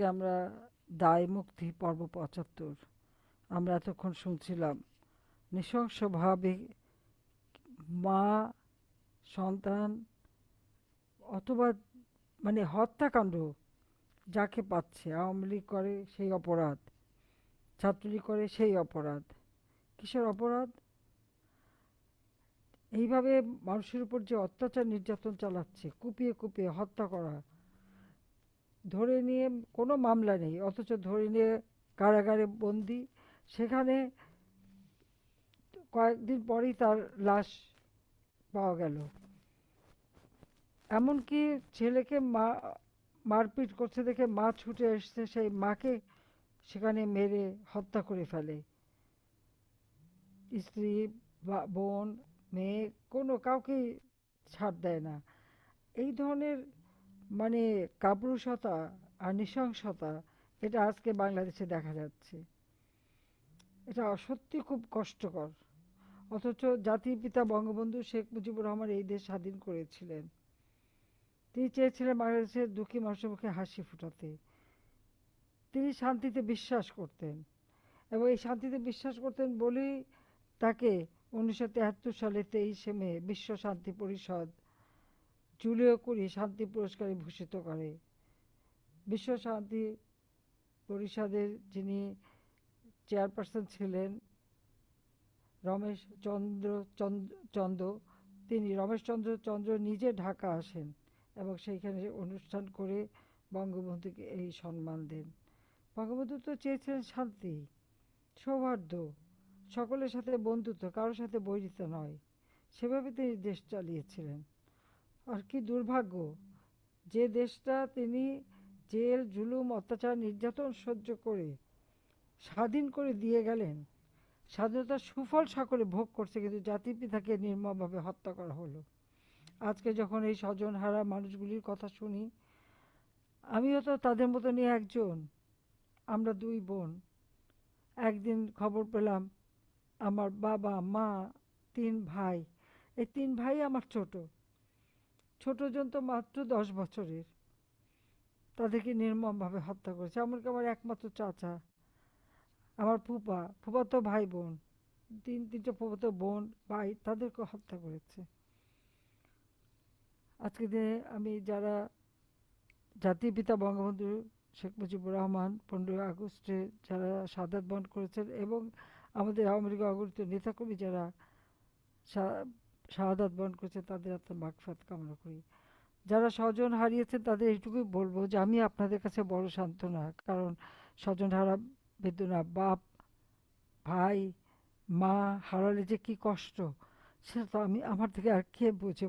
আজকে আমরা দায় মুক্তি পর্ব ৭৫। আমরা এতক্ষণ শুনছিলাম নৃশংসভাবে মা, সন্তান অথবা মানে হত্যাকাণ্ড যাকে পাচ্ছে, আওয়ামী লীগ করে সেই অপরাধ, ছাত্রলীগ করে সেই অপরাধ। কিসের অপরাধ? এইভাবে মানুষের উপর যে অত্যাচার নির্যাতন চালাচ্ছে, কুপিয়ে কুপিয়ে হত্যা করা, ধরে নিয়ে কোনো মামলা নেই অথচ ধরে নিয়ে কারাগারে বন্দি, সেখানে কয়েকদিন পরেই তার লাশ পাওয়া গেল। এমনকি ছেলেকে মারপিট করছে দেখে মা ছুটে এসছে, সেই মাকে সেখানে মেরে হত্যা করে ফেলে। স্ত্রী, বোন, মেয়ে, কোনো কাউকেই ছাড় দেয় না। এই ধরনের মানে কাপুরুষতা আর নৃশংসতা, এটা আজকে বাংলাদেশে দেখা যাচ্ছে। এটা সত্যি খুব কষ্টকর। অথচ জাতির পিতা বঙ্গবন্ধু শেখ মুজিবুর রহমান এই দেশ স্বাধীন করেছিলেন। তিনি চেয়েছিলেন বাংলাদেশের দুঃখী মানুষের মুখে হাসি ফোটাতে। তিনি শান্তিতে বিশ্বাস করতেন এবং এই শান্তিতে বিশ্বাস করতেন বলেই তাকে ১৯৭৩ সালে ২৩শে মে বিশ্ব শান্তি পরিষদ জুলিও কুরি শান্তি পুরস্কারে ভূষিত করে। বিশ্ব শান্তি পরিষদের যিনি চেয়ারপারসন ছিলেন রমেশ চন্দ্র চন্দ্র, তিনি রমেশচন্দ্র চন্দ্র নিজে ঢাকা আসেন এবং সেইখানে অনুষ্ঠান করে বঙ্গবন্ধুকে এই সম্মান দেন। বঙ্গবন্ধু তো চেয়েছিলেন শান্তি, সৌহার্দ্য, সকলের সাথে বন্ধুত্ব, কারোর সাথে বৈরিতা নয়। সেভাবে তিনি দেশ চালিয়েছিলেন। আর কি দুর্ভাগ্য যে দেশটা তিনি জেল, জুলুম, অত্যাচার, নির্যাতন সহ্য করে স্বাধীন করে দিয়ে গেলেন, স্বাধীনতার সুফল সকলে ভোগ করছে, কিন্তু জাতির পিতাকে নির্মমভাবে হত্যা করা হলো। আজকে যখন এই স্বজনহারা মানুষগুলির কথা শুনি, আমিও তো তাদের মতনই একজন। আমরা দুই বোন। একদিন খবর পেলাম আমার বাবা, মা, তিন ভাই, এই তিন ভাই আমার ছোট। ছোটজন তো মাত্র ১০ বছরের, তাদেরকে নির্মমভাবে হত্যা করেছে। এমনকি আমার একমাত্র চাচা, আমার ফুফাতো ভাই বোন, তিনটে ফুফাতো বোন, ভাই, তাদেরকে হত্যা করেছে। আজকে দিনে আমি যারা জাতির পিতা বঙ্গবন্ধু শেখ মুজিবুর রহমান ১৫ই আগস্টে যারা শাহাদাত বরণ করেছেন এবং আমাদের আওয়ামী লীগের অগণিত নেতাকর্মী যারা শাহাদাত বরণ করেছে, তাদের আত্মার মাগফিরাত কামনা করি। যারা স্বজন হারিয়েছেন তাদের এইটুকুই বলবো যে আমি আপনাদের কাছে বড় সান্ত্বনা, কারণ স্বজন হারা বেদনা, বাপ, ভাই, মা হারালে যে কি কষ্ট, সেটা তো আমি আমার থেকে আর কে বোঝে।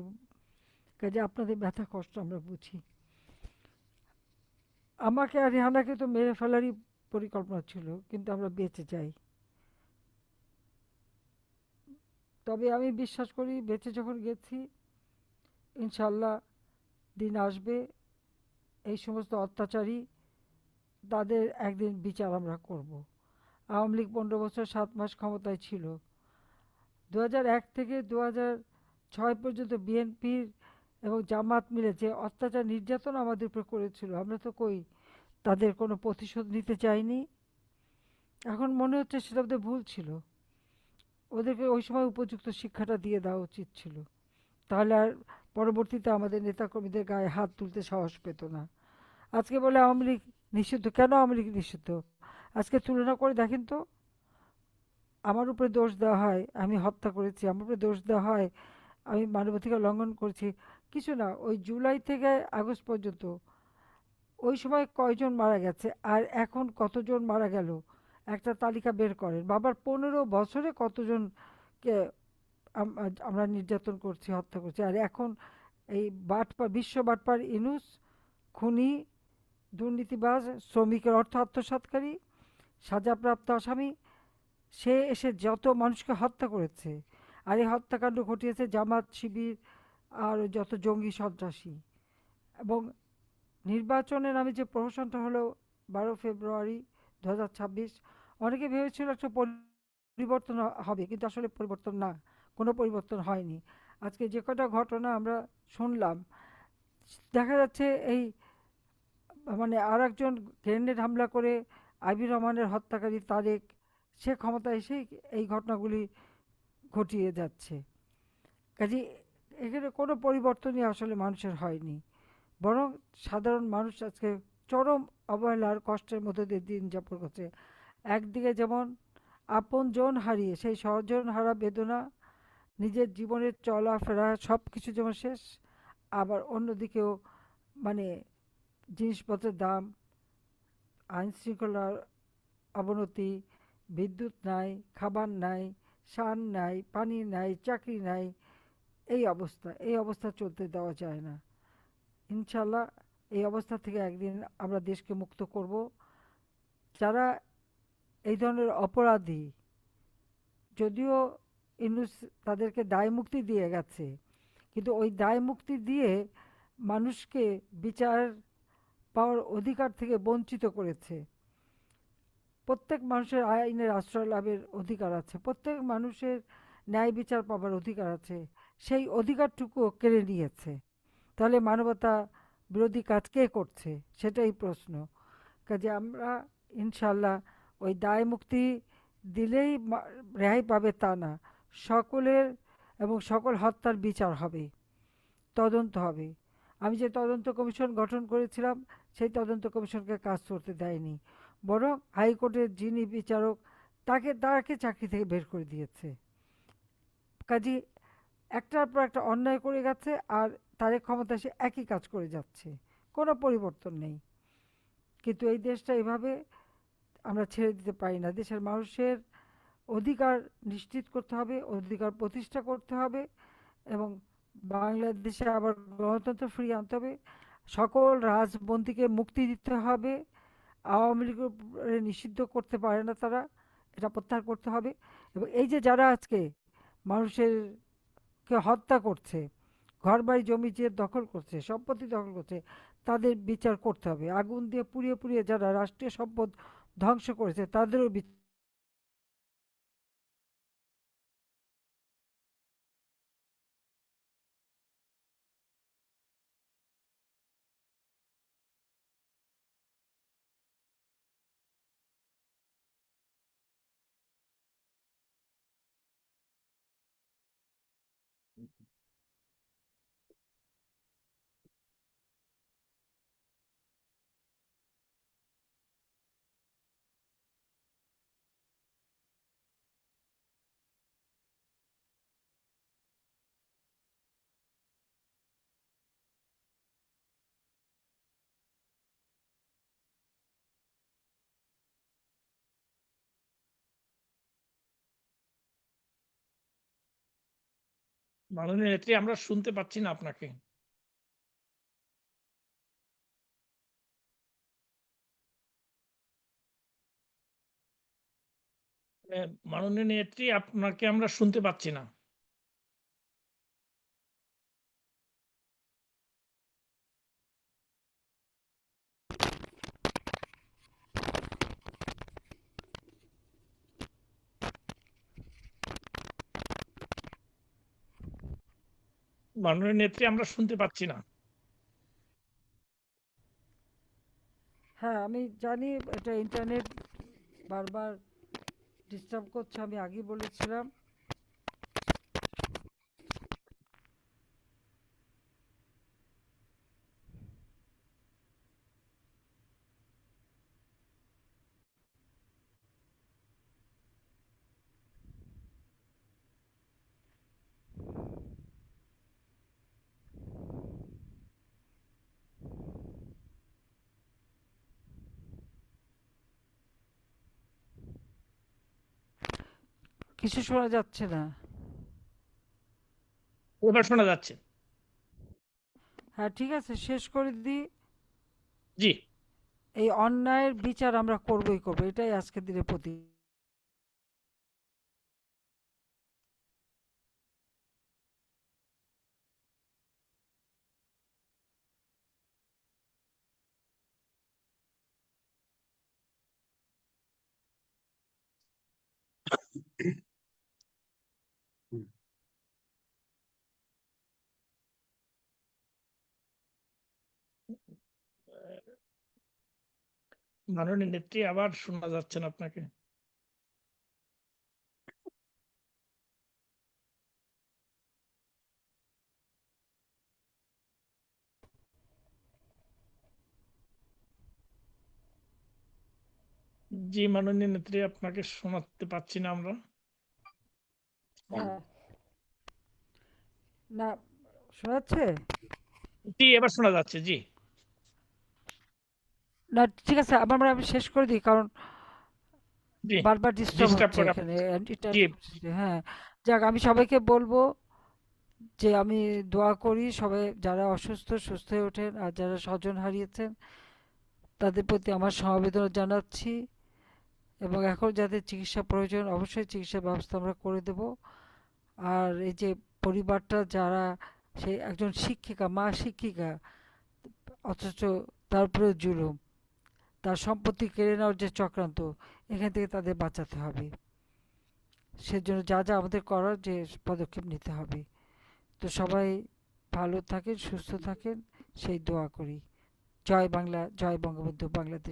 কাজে আপনাদের ব্যথা কষ্ট আমরা বুঝি। আমাকে আর রেহানাকে তো মেরে ফেলারই পরিকল্পনা ছিল, কিন্তু আমরা বেঁচে যাই। তবে আমি বিশ্বাস করি বেঁচে যখন গেছি, ইনশাল্লাহ দিন আসবে এই সমস্ত অত্যাচারী, তাদের একদিন বিচার আমরা করব। আওয়ামী লীগ ১৫ বছর ৭ মাস ক্ষমতায় ছিল। ২০০১ থেকে ২০০৬ পর্যন্ত বিএনপির এবং জামাত মিলে যে অত্যাচার নির্যাতন আমাদের উপর করেছিল, আমরা তো কই তাদের কোনো প্রতিশোধ নিতে চাইনি। এখন মনে হচ্ছে সেটা ওদের ভুল ছিল। ওদেরকে ওই সময় উপযুক্ত শিক্ষাটা দিয়ে দেওয়া উচিত ছিল। তাহলে আর পরবর্তীতে আমাদের নেতাকর্মীদের গায়ে হাত তুলতে সাহস পেত না। আজকে বলে আওয়ামী লীগ নিষিদ্ধ। কেন আওয়ামী লীগ নিষিদ্ধ? আজকে তুলনা করে দেখেন তো, আমার উপরে দোষ দেওয়া হয় আমি হত্যা করেছি, আমার উপরে দোষ দেওয়া হয় আমি মানবাধিকার লঙ্ঘন করেছি। কিছু না, ওই জুলাই থেকে আগস্ট পর্যন্ত ওই সময় কয়জন মারা গেছে আর এখন কতজন মারা গেল, একটা তালিকা বের করেন। বাবার ১৫ বছরে কতজনকে আমরা নির্যাতন করছি, হত্যা করছি। আর এখন এই বাটপার, বিশ্ব বাটপার ইনুস, খুনি, দুর্নীতিবাজ, শ্রমিকের অর্থ আত্মসাৎকারী, সাজাপ্রাপ্ত আসামি, সে এসে যত মানুষকে হত্যা করেছে, আর এই হত্যাকাণ্ড ঘটিয়েছে জামাত, শিবির আর যত জঙ্গি সন্ত্রাসী। এবং নির্বাচনের নামে যে প্রহসনটা হলো ১২ ফেব্রুয়ারি ২০২৬, অনেকে ভেবেছিল একটা পরিবর্তন হবে, কিন্তু আসলে পরিবর্তন না, কোনো পরিবর্তন হয়নি। আজকে যে কটা ঘটনা আমরা শুনলাম, দেখা যাচ্ছে এই মানে আরেকজন গ্রেনেড হামলা করে আইবি রহমানের হত্যাকারী তারেক, সে ক্ষমতায় এসেই এই ঘটনাগুলি ঘটিয়ে যাচ্ছে। কাজেই এখানে কোনো পরিবর্তনই আসলে মানুষের হয়নি, বরং সাধারণ মানুষ আজকে চরম অবহেলার কষ্টের মধ্যে দিয়ে দিন যাপন করছে। একদিকে যেমন আপনজন হারিয়ে সেই স্বজন হারা বেদনা, নিজের জীবনের চলাফেরা সব কিছু যেমন শেষ, আবার অন্যদিকেও মানে জিনিসপত্রের দাম, আইন শৃঙ্খলার অবনতি, বিদ্যুৎ নাই, খাবার নাই, সার নাই, পানি নাই, চাকরি নাই, এই অবস্থা চলতে দেওয়া যায় না। ইনশাল্লাহ এই অবস্থা থেকে একদিন আমরা দেশকে মুক্ত করব। যারা এই ধরনের অপরাধী, যদিও ইউনূস তাদেরকে দায় মুক্তি দিয়ে গেছে, কিন্তু ওই দায় মুক্তি দিয়ে মানুষকে বিচার পাওয়ার অধিকার থেকে বঞ্চিত করেছে। প্রত্যেক মানুষের আইনের আশ্রয় লাভের অধিকার আছে, প্রত্যেক মানুষের ন্যায় বিচার পাবার অধিকার আছে, সেই অধিকারটুকুও কেড়ে নিয়েছে। তাহলে মানবতা বিরোধী কাজ কে করছে, সেটাই প্রশ্ন। কাজে আমরা ইনশাল্লাহ ওই দায় মুক্তি দিলেই রেহাই পাবে তা না, সকলের এবং সকল হত্যার বিচার হবে, তদন্ত হবে। আমি যে তদন্ত কমিশন গঠন করেছিলাম, সেই তদন্ত কমিশনকে কাজ করতে দেয়নি, বরং হাইকোর্টের যিনি বিচারক তাকে চাকরি থেকে বের করে দিয়েছে। কাজে একটার পর একটা অন্যায় করে গেছে, আর তারেক ক্ষমতা এসে একই কাজ করে যাচ্ছে, কোনো পরিবর্তন নেই। কিন্তু এই দেশটা এভাবে আমরা ছেড়ে দিতে পারি না। দেশের মানুষের অধিকার নিশ্চিত করতে হবে, অধিকার প্রতিষ্ঠা করতে হবে, এবং বাংলাদেশে আবার গণতন্ত্র ফিরিয়ে আনতে হবে। সকল রাজবন্দীকে মুক্তি দিতে হবে। আওয়ামী লীগের নিষিদ্ধ করতে পারে না তারা, এটা প্রত্যাহার করতে হবে। এবং এই যে যারা আজকে মানুষের কে হত্যা করছে, ঘরবাড়ি জমি যে দখল করছে, সম্পত্তি দখল করছে, তাদের বিচার করতে হবে। আগুন দিয়ে পুড়িয়ে পুড়িয়ে যারা রাষ্ট্রীয় সম্পদ ধ্বংস করেছে তাদেরও বিচার। মাননীয় নেত্রী, আমরা শুনতে পাচ্ছি না আপনাকে। মাননীয় নেত্রী, আপনাকে আমরা শুনতে পাচ্ছি না। মাননীয় নেত্রী, আমরা শুনতে পাচ্ছি না। হ্যাঁ, আমি জানি এটা ইন্টারনেট বারবার ডিস্টার্ব করছে, আমি আগেই বলেছিলাম। কিছু শোনা যাচ্ছে না। এবার শোনা যাচ্ছে। হ্যাঁ, ঠিক আছে, শেষ করে দিই। জি। এই অন্যায়ের বিচার আমরা করবই করবো, এটাই আজকের দিনের প্রতি। মাননীয় নেত্রী, আবার শোনা যাচ্ছে না আপনাকে। জি মাননীয় নেত্রী, আপনাকে শোনাতে পাচ্ছি না আমরা। হ্যাঁ, না, শোনা যাচ্ছে? জি, এবার শোনা যাচ্ছে। জি না, ঠিক আছে, আমার মানে আমি শেষ করে দিই, কারণ জি, বারবার ডিস্টার্ব ডিস্টার্ব হচ্ছে করে এখানে, জি হ্যাঁ। যাক, আমি সবাইকে বলবো যে আমি দোয়া করি সবাই যারা অসুস্থ সুস্থ হয়ে ওঠেন, আর যারা স্বজন হারিয়েছেন তাদের প্রতি আমার সমবেদনা জানাচ্ছি, এবং এখন যাদের চিকিৎসা প্রয়োজন অবশ্যই চিকিৎসার ব্যবস্থা আমরা করে দেব। আর এই যে পরিবারটা যারা, সে একজন শিক্ষিকা, মা শিক্ষিকা, অথচ তার উপরে জুলুম, তার সম্পত্তি কেড়ে নেওয়ার যে চক্রান্ত, এখান থেকে তাদের বাঁচাতে হবে। সেজন্য যা যা আমাদের করার, যে পদক্ষেপ নিতে হবে। তো সবাই ভালো থাকেন, সুস্থ থাকেন, সেই দোয়া করি। জয় বাংলা, জয় বঙ্গবন্ধু, বাংলাদেশ।